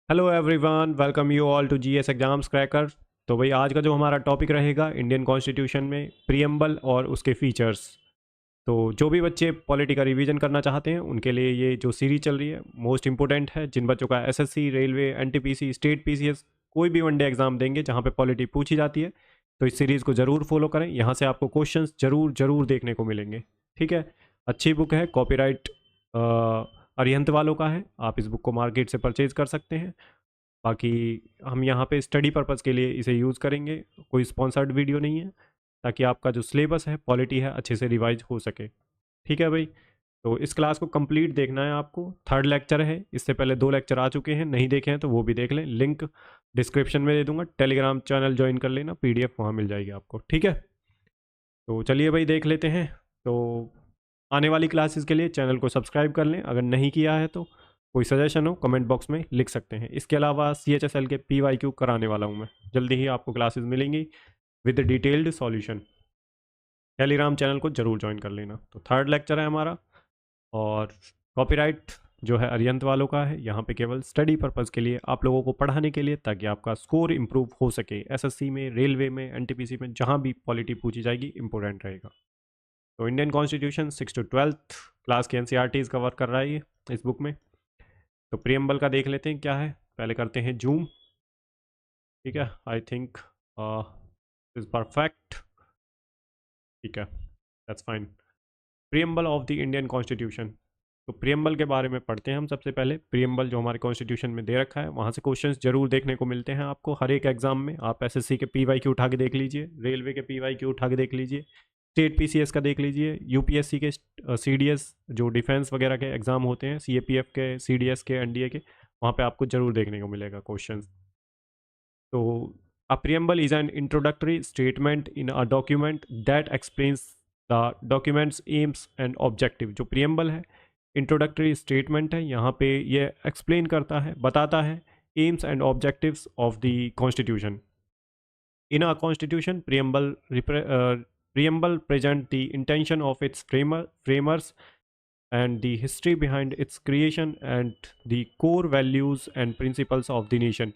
Hello everyone, welcome you all to GS exams cracker. तो भाई आज का जो हमारा टॉपिक रहेगा इंडियन कॉन्स्टिट्यूशन में प्रियम्बल और उसके फीचर्स। तो जो भी बच्चे पॉलिटी का रिवीजन करना चाहते हैं उनके लिए ये जो सीरीज चल रही है मोस्ट इंपॉर्टेंट है। जिन बच्चों का SSC, railway, NTPC, state PCS कोई भी वनडे एग्जाम देंगे जहाँ पे पॉलिटी पूछी जाती है तो इस सीरीज़ को ज़रूर फॉलो करें। यहाँ से आपको क्वेश्चंस ज़रूर ज़रूर देखने को मिलेंगे। ठीक है, अच्छी बुक है, कॉपीराइट अरिहंत वालों का है। आप इस बुक को मार्केट से परचेज कर सकते हैं। बाकी हम यहाँ पे स्टडी पर्पज़ के लिए इसे यूज़ करेंगे, कोई स्पॉन्सर्ड वीडियो नहीं है, ताकि आपका जो सिलेबस है, पॉलिटी है, अच्छे से रिवाइज हो सके। ठीक है भाई, तो इस क्लास को कंप्लीट देखना है आपको। थर्ड लेक्चर है, इससे पहले 2 लेक्चर आ चुके हैं, नहीं देखे हैं तो वो भी देख लें। लिंक डिस्क्रिप्शन में दे दूंगा। टेलीग्राम चैनल ज्वाइन कर लेना, पीडीएफ वहाँ मिल जाएगी आपको। ठीक है, तो चलिए भाई देख लेते हैं। तो आने वाली क्लासेस के लिए चैनल को सब्सक्राइब कर लें, अगर नहीं किया है तो कोई सजेशन हो कमेंट बॉक्स में लिख सकते हैं। इसके अलावा CHSL के PYQ कराने वाला हूँ मैं, जल्दी ही आपको क्लासेस मिलेंगी with detailed solution. Telegram channel को जरूर ज्वाइन कर लेना। तो थर्ड लेक्चर है हमारा, और कॉपीराइट जो है अरियंत वालों का है। यहाँ पे केवल स्टडी पर्पज़ के लिए, आप लोगों को पढ़ाने के लिए, ताकि आपका स्कोर इंप्रूव हो सके। एसएससी में, रेलवे में, एनटीपीसी में, जहाँ भी पॉलिटी पूछी जाएगी इंपॉर्टेंट रहेगा। तो Indian constitution 6 to 12th class के एनसीईआरटीज़ कवर कर रहा है ये इस बुक में। तो प्रियम्बल का देख लेते हैं क्या है, पहले करते हैं जूम। ठीक है, आई थिंक इज़ परफेक्ट। ठीक है, that's fine. Preamble of the Indian constitution. तो प्रियम्बल के बारे में पढ़ते हैं हम सबसे पहले। प्रियम्बल जो हमारे कॉन्स्टिट्यूशन में दे रखा है, वहाँ से क्वेश्चंस जरूर देखने को मिलते हैं आपको हर एक एग्जाम में। आप एसएससी के PYQ उठा के देख लीजिए, रेलवे के PYQ उठा के देख लीजिए, स्टेट PCS का देख लीजिए, यूपीएससी के CDS जो डिफेंस वगैरह के एग्जाम होते हैं, CAPF के, CDS के, NDA के, वहाँ पे आपको जरूर देखने को मिलेगा क्वेश्चन। तो अ preamble is an introductory statement in a document that explains the document's aims and objective। जो preamble है, इंट्रोडक्टरी स्टेटमेंट है, यहाँ पे ये एक्सप्लेन करता है, बताता है AIIMS and objectives of the constitution. In a constitution preamble present the intention of its framers and the history behind its creation and the core values and principles of the nation।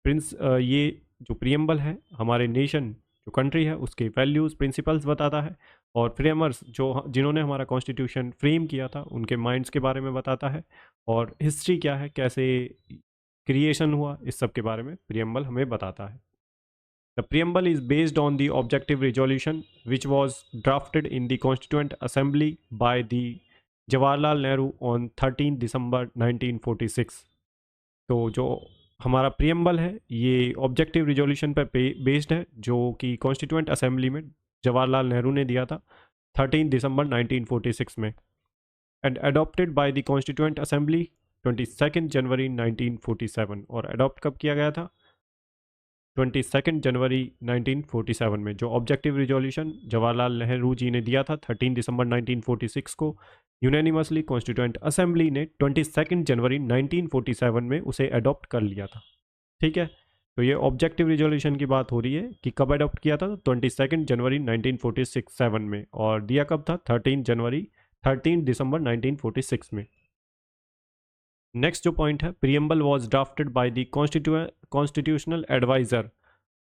ये जो preamble है हमारे nation, जो country है, उसके values, principles बताता है। और फ्रेमर्स जो जिन्होंने हमारा कॉन्स्टिट्यूशन फ्रेम किया था, उनके माइंड्स के बारे में बताता है। और हिस्ट्री क्या है, कैसे क्रिएशन हुआ, इस सब के बारे में प्रियम्बल हमें बताता है। The preamble is based on the objective resolution which was drafted in the constituent assembly by the Jawaharlal Nehru on 13 दिसंबर 1946। तो जो हमारा प्रियम्बल है ये ऑब्जेक्टिव रिजोल्यूशन पर बेस्ड है, जो कि कॉन्स्टिट्यूएंट असेंबली में जवाहरलाल नेहरू ने दिया था 13 दिसंबर 1946 में, and adopted by the constituent assembly 22 जनवरी 1947। और अडॉप्ट कब किया गया था? 22 जनवरी 1947 में। जो ऑब्जेक्टिव रिजोल्यूशन जवाहरलाल नेहरू जी ने दिया था 13 दिसंबर 1946 को, यूनानिमसली कॉन्स्टिट्यूएंट असेंबली ने 22 जनवरी 1947 में उसे अडॉप्ट कर लिया था। ठीक है, तो ये ऑब्जेक्टिव रिजोल्यूशन की बात हो रही है कि कब अडॉप्ट किया था, तो 22 जनवरी 1947 में। और दिया कब था? 13 दिसंबर 1946 में। नेक्स्ट जो पॉइंट है, preamble was drafted by the constitutional adviser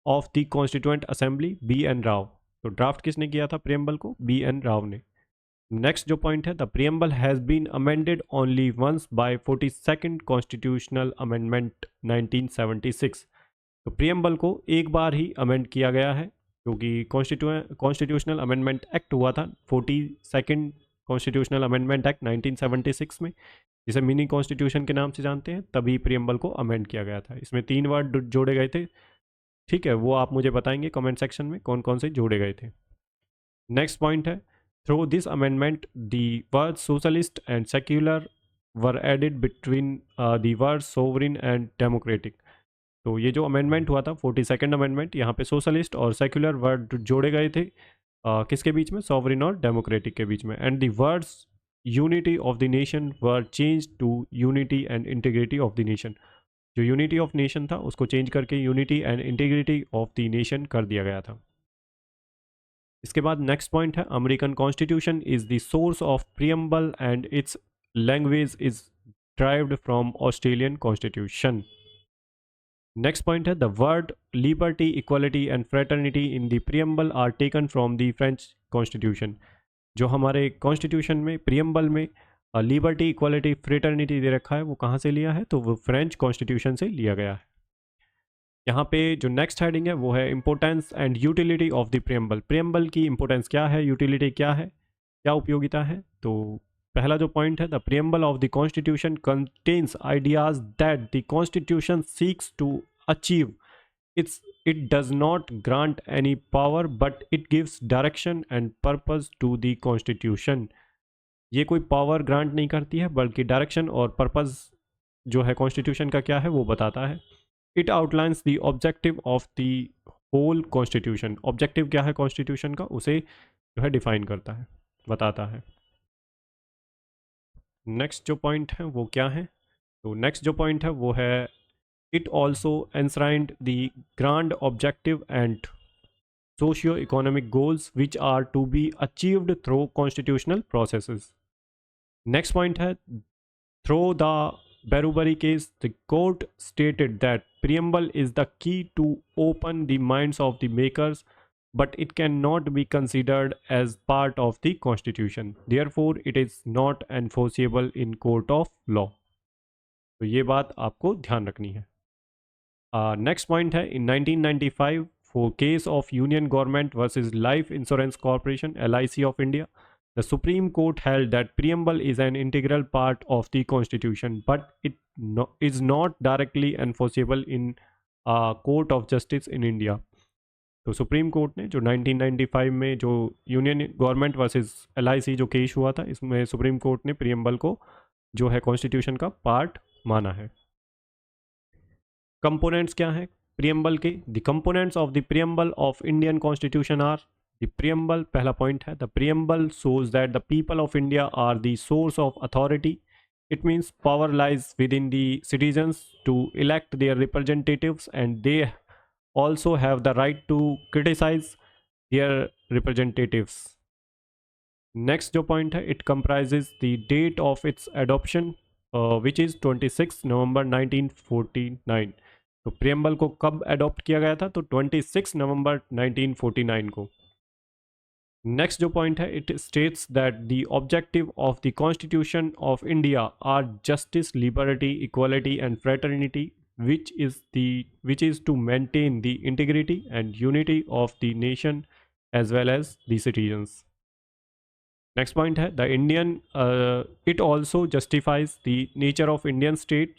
of the constituent assembly BN Rao. तो ड्राफ्ट किसने किया था प्रियम्बल को? BN राव ने। नेक्स्ट जो पॉइंट है, the preamble has been amended only once by 42nd constitutional amendment 1976। तो प्रियम्बल को एक बार ही अमेंड किया गया है, क्योंकि कॉन्स्टिट्यूशनल अमेंडमेंट एक्ट हुआ था 42nd कॉन्स्टिट्यूशनल अमेंडमेंट एक्ट 1976 में, जिसे मिनी कॉन्स्टिट्यूशन के नाम से जानते हैं। तभी प्रियम्बल को अमेंड किया गया था। इसमें 3 वर्ड जोड़े गए थे। ठीक है, वो आप मुझे बताएंगे कमेंट सेक्शन में कौन कौन से जोड़े गए थे। नेक्स्ट पॉइंट है, through this amendment the word socialist and secular were added between the word sovereign and democratic. तो ये जो अमेंडमेंट हुआ था 42nd अमेंडमेंट, यहाँ पे सोशलिस्ट और सेक्युलर वर्ड जोड़े गए थे। किसके बीच में? सॉवरिन और डेमोक्रेटिक के बीच में। And the words unity of the nation were change to unity and integrity of the nation. जो यूनिटी ऑफ नेशन था उसको चेंज करके unity and integrity of the nation कर दिया गया था। इसके बाद नेक्स्ट पॉइंट है, American constitution is the source of preamble and its language is derived from Australian constitution. Next point है the word liberty equality and fraternity in the preamble are taken from the French constitution. जो हमारे constitution में preamble में liberty equality fraternity दे रखा है वो कहाँ से लिया है, तो वो फ्रेंच कॉन्स्टिट्यूशन से लिया गया है। यहाँ पे जो नेक्स्ट हेडिंग है वो है importance and utility of the preamble. Preamble की इंपॉर्टेंस क्या है, यूटिलिटी क्या है, क्या उपयोगिता है। तो पहला जो पॉइंट है the preamble of the constitution contains ideas that the constitution seeks to achieve it does not grant any power but it gives direction and purpose to the constitution। ये कोई पावर ग्रांट नहीं करती है बल्कि direction और purpose जो है constitution का क्या है वो बताता है। It outlines the objective of the whole constitution. Objective क्या है कॉन्स्टिट्यूशन का उसे जो है डिफाइन करता है, बताता है। नेक्स्ट जो पॉइंट है वो क्या है, तो नेक्स्ट जो पॉइंट है वो है it also enshrined the grand objective and socio-economic goals which are to be achieved through constitutional processes। Next point है through the Berubari case the court stated that preamble is the key to open the minds of the makers but it cannot be considered as part of the constitution, therefore it is not enforceable in court of law। तो ये बात आपको ध्यान रखनी है। Next point है इन 1995 for case of Union Government versus Life Insurance Corporation LIC of India, the Supreme Court held that preamble is an integral part of the Constitution, but it is not directly enforceable in Court of Justice in India। तो supreme court ने जो 1995 में जो union government versus LIC जो case हुआ था इसमें supreme court ने प्रियम्बल को जो है कॉन्स्टिट्यूशन का पार्ट माना है। कंपोनेंट्स क्या हैं प्रियम्बल के, the components of the preamble of Indian constitution are the preamble. पहला पॉइंट है the preamble shows that the people of India are the source of authority. It means power lies within the citizens to elect their representatives and they also have the right to criticise their representatives. Next जो point है it comprises the date of its adoption which is 26 November 1949। तो preamble को कब adopt किया गया था, तो 26 November 1949 को। नेक्स्ट जो पॉइंट है it states that the objective of the constitution of India are justice liberty equality and fraternity which is to maintain the integrity and unity of the nation as well as the citizens। Next point है the Indian it also justifies the nature of Indian state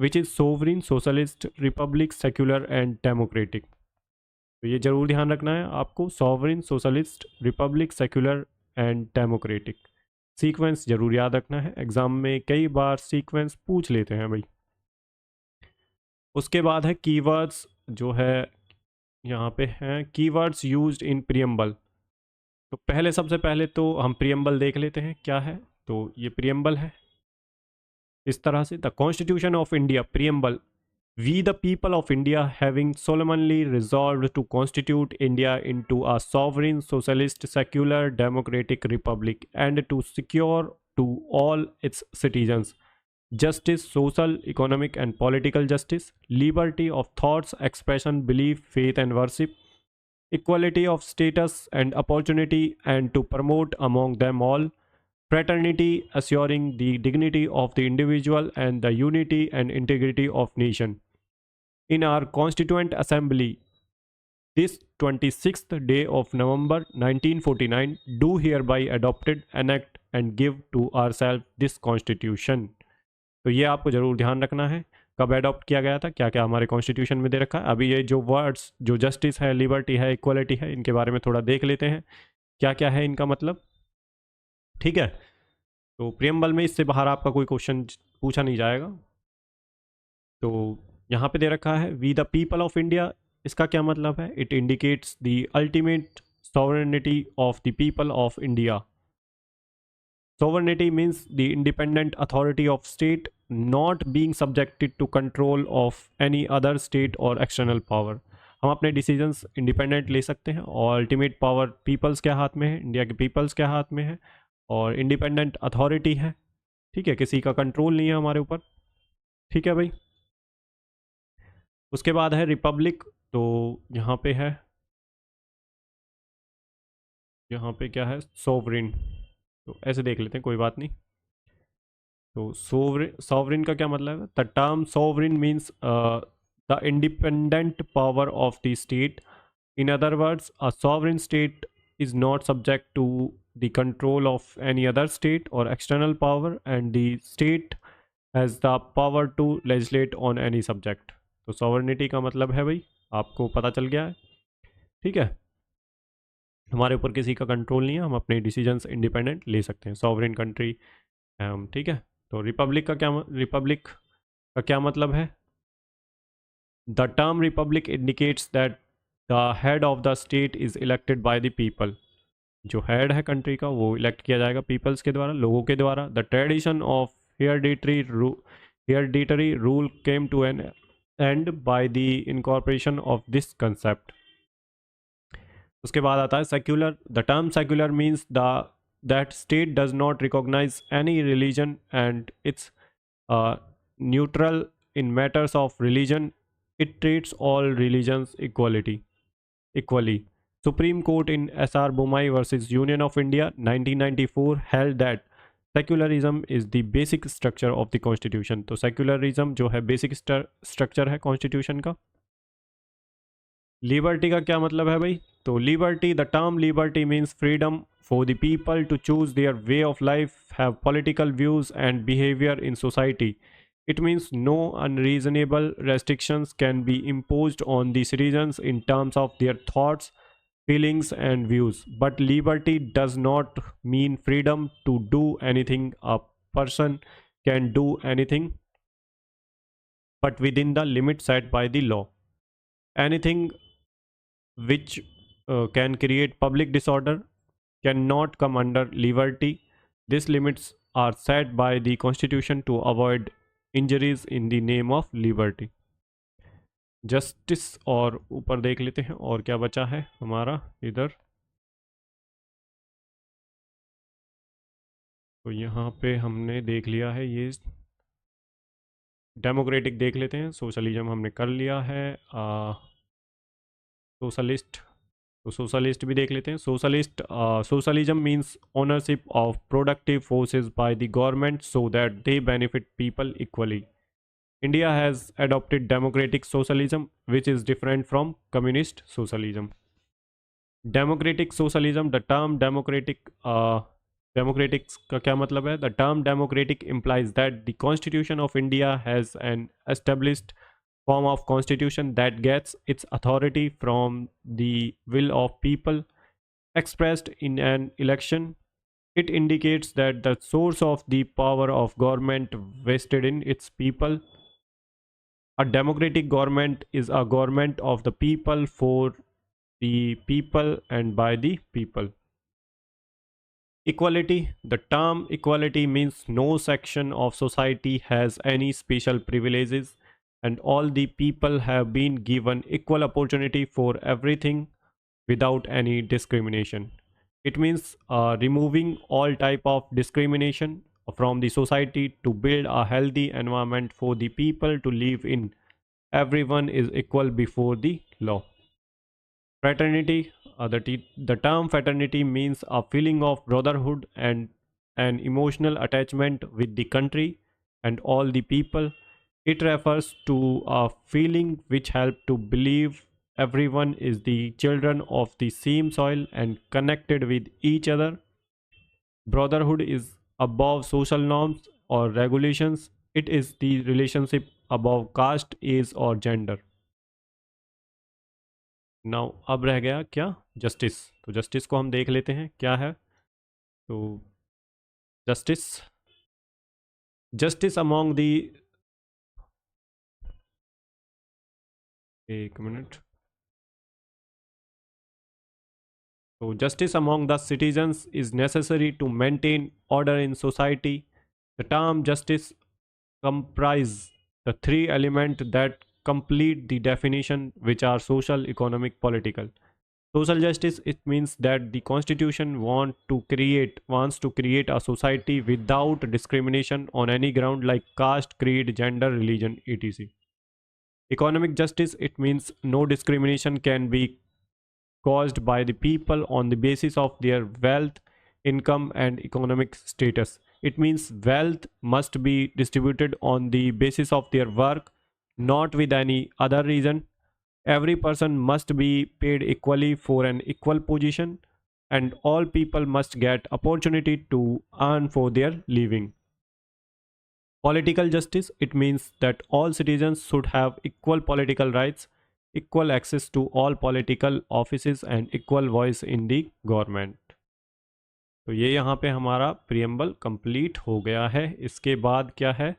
which is sovereign, socialist, republic, secular and democratic। तो ये जरूर ध्यान रखना है आपको, sovereign, socialist, republic, secular and democratic। Sequence जरूर याद रखना है, एग्जाम में कई बार सीक्वेंस पूछ लेते हैं भाई। उसके बाद है कीवर्ड्स जो है यहाँ पे हैं कीवर्ड्स यूज्ड इन प्रियम्बल। तो पहले सबसे पहले तो हम प्रियम्बल देख लेते हैं क्या है। तो ये प्रियम्बल है इस तरह से the constitution of India preamble we the people of India having solemnly resolved to constitute India into a sovereign socialist secular democratic republic and to secure to all its citizens justice, social, economic and political justice, liberty of thoughts, expression, belief, faith and worship, equality of status and opportunity and to promote among them all fraternity, assuring the dignity of the individual and the unity and integrity of nation। In our Constituent Assembly this 26th day of November 1949 do hereby adopted, enact and give to ourselves this Constitution। तो ये आपको ज़रूर ध्यान रखना है कब adopt किया गया था, क्या क्या हमारे कॉन्स्टिट्यूशन में दे रखा है। अभी ये जो वर्ड्स जो जस्टिस है, लिबर्टी है, इक्वलिटी है, इनके बारे में थोड़ा देख लेते हैं क्या क्या है इनका मतलब। ठीक है, तो प्रियम्बल में इससे बाहर आपका कोई क्वेश्चन पूछा नहीं जाएगा। तो यहाँ पे दे रखा है we the people of India, इसका क्या मतलब है, it indicates the ultimate sovereignty of the people of India. Sovereignty means the independent authority of state not being subjected to control of any other state or external power। हम अपने decisions independent ले सकते हैं और ultimate power peoples के हाथ में है, इंडिया के पीपल्स के हाथ में है और इंडिपेंडेंट अथॉरिटी है। ठीक है, किसी का कंट्रोल नहीं है हमारे ऊपर। ठीक है भाई। उसके बाद है रिपब्लिक। तो यहाँ पे है, यहाँ पे क्या है, सोवरिन। तो ऐसे देख लेते हैं, कोई बात नहीं। तो सोवरिन का क्या मतलब है? The term sovereign means the independent power of the state. In other words, a sovereign state is not subject to the control of any other state or external power, and the state has the power to legislate on any subject. तो sovereignty का मतलब है भाई, आपको पता चल गया है, ठीक है। हमारे ऊपर किसी का कंट्रोल नहीं है, हम अपने डिसीजंस इंडिपेंडेंट ले सकते हैं, सॉवरेन कंट्री, ठीक है। तो रिपब्लिक का क्या मतलब है? The term Republic indicates that the head of the state is elected by the people. जो हेड है कंट्री का वो इलेक्ट किया जाएगा पीपल्स के द्वारा, लोगों के द्वारा। The tradition of hereditary rule came to an end by the incorporation of this concept. उसके बाद आता है secular. The term secular means the that state does not recognise any religion and it's neutral in matters of religion. It treats all religions equally. Supreme Court in SR Bomai versus Union of India 1994 held that secularism is the basic structure of the constitution। तो secularism जो है basic structure है constitution का। Liberty का क्या मतलब है भाई? तो liberty, the term liberty means freedom for the people to choose their way of life, have political views and behaviour in society. It means no unreasonable restrictions can be imposed on the citizens in terms of their thoughts, feelings, and views. But liberty does not mean freedom to do anything. A person can do anything, but within the limits set by the law. Anything which can create public disorder cannot come under liberty. These limits are set by the Constitution to avoid injuries in the name of liberty. Justice, और ऊपर देख लेते हैं और क्या बचा है हमारा इधर। तो यहाँ पे हमने देख लिया है ये डेमोक्रेटिक, देख लेते हैं। सोशलिज्म हमने कर लिया है। सोशलिस्ट, तो सोशलिस्ट भी देख लेते हैं। Socialism means ownership of productive forces by the government so that they benefit people equally. India has adopted democratic socialism, which is different from communist socialism. Democratic socialism, the term democratic का क्या मतलब है? The term democratic implies that the Constitution of India has an established form of constitution that gets its authority from the will of people expressed in an election. It indicates that the source of the power of government vested in its people. A democratic government is a government of the people, for the people, and by the people. Equality. The term equality means no section of society has any special privileges, and all the people have been given equal opportunity for everything without any discrimination. It means removing all type of discrimination from the society to build a healthy environment for the people to live in. Everyone is equal before the law. Fraternity. The term fraternity means a feeling of brotherhood and an emotional attachment with the country and all the people. It refers to a feeling which helps to believe everyone is the children of the same soil and connected with each other. Brotherhood is above social norms or regulations. It is the relationship above caste, age or gender. Now अब रह गया क्या? Justice. तो justice को हम देख लेते हैं क्या है। तो जस्टिस, जस्टिस अमॉन्ग दी, एक मिनट। तो justice among the citizens is necessary to maintain order in society. The term justice comprise the three elements that complete the definition, which are social, economic, political. Social justice, it means that the constitution wants to create a society without discrimination on any ground like caste, creed, gender, religion, etc. Economic justice, it means no discrimination can be caused by the people on the basis of their wealth, income, and economic status. It means wealth must be distributed on the basis of their work, not with any other reason. Every person must be paid equally for an equal position, and all people must get opportunity to earn for their living. Political justice, it means that all citizens should have equal political rights, equal access to all political offices and equal voice in the government. तो ये यहाँ पे हमारा preamble complete हो गया है। इसके बाद क्या है,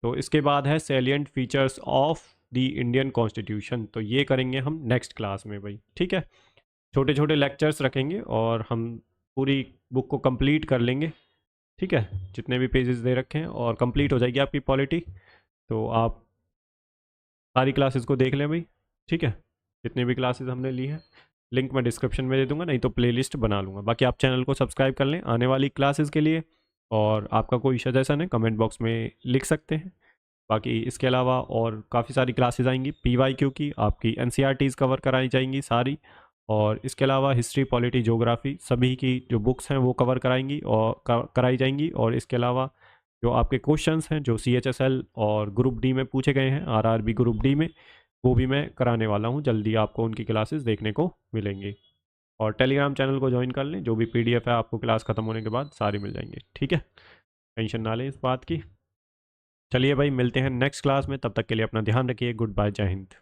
तो इसके बाद है salient features of the Indian constitution. तो ये करेंगे हम नेक्स्ट क्लास में भाई, ठीक है। छोटे छोटे लेक्चर्स रखेंगे और हम पूरी बुक को कंप्लीट कर लेंगे, ठीक है। जितने भी पेजेस दे रखे हैं और कंप्लीट हो जाएगी आपकी पॉलिटी। तो आप सारी क्लासेस को देख लें भाई, ठीक है। जितनी भी क्लासेस हमने ली हैं लिंक मैं डिस्क्रिप्शन में दे दूंगा, नहीं तो प्लेलिस्ट बना लूँगा। बाकी आप चैनल को सब्सक्राइब कर लें आने वाली क्लासेस के लिए, और आपका कोई सजेशन है कमेंट बॉक्स में लिख सकते हैं। बाकी इसके अलावा और काफ़ी सारी क्लासेस आएंगी PYQ की, आपकी NCERTs कवर कराई जाएंगी सारी, और इसके अलावा हिस्ट्री, पॉलिटी, ज्योग्राफी सभी की जो बुक्स हैं वो कवर कराएंगी और कराई जाएंगी। और इसके अलावा जो आपके क्वेश्चंस हैं जो CHSL और ग्रुप डी में पूछे गए हैं, RRB ग्रुप डी में, वो भी मैं कराने वाला हूँ। जल्दी आपको उनकी क्लासेस देखने को मिलेंगी। और टेलीग्राम चैनल को ज्वाइन कर लें, जो भी PDF है आपको क्लास ख़त्म होने के बाद सारी मिल जाएंगे, ठीक है। टेंशन ना लें इस बात की। चलिए भाई, मिलते हैं नेक्स्ट क्लास में, तब तक के लिए अपना ध्यान रखिए। गुड बाय, जय हिंद।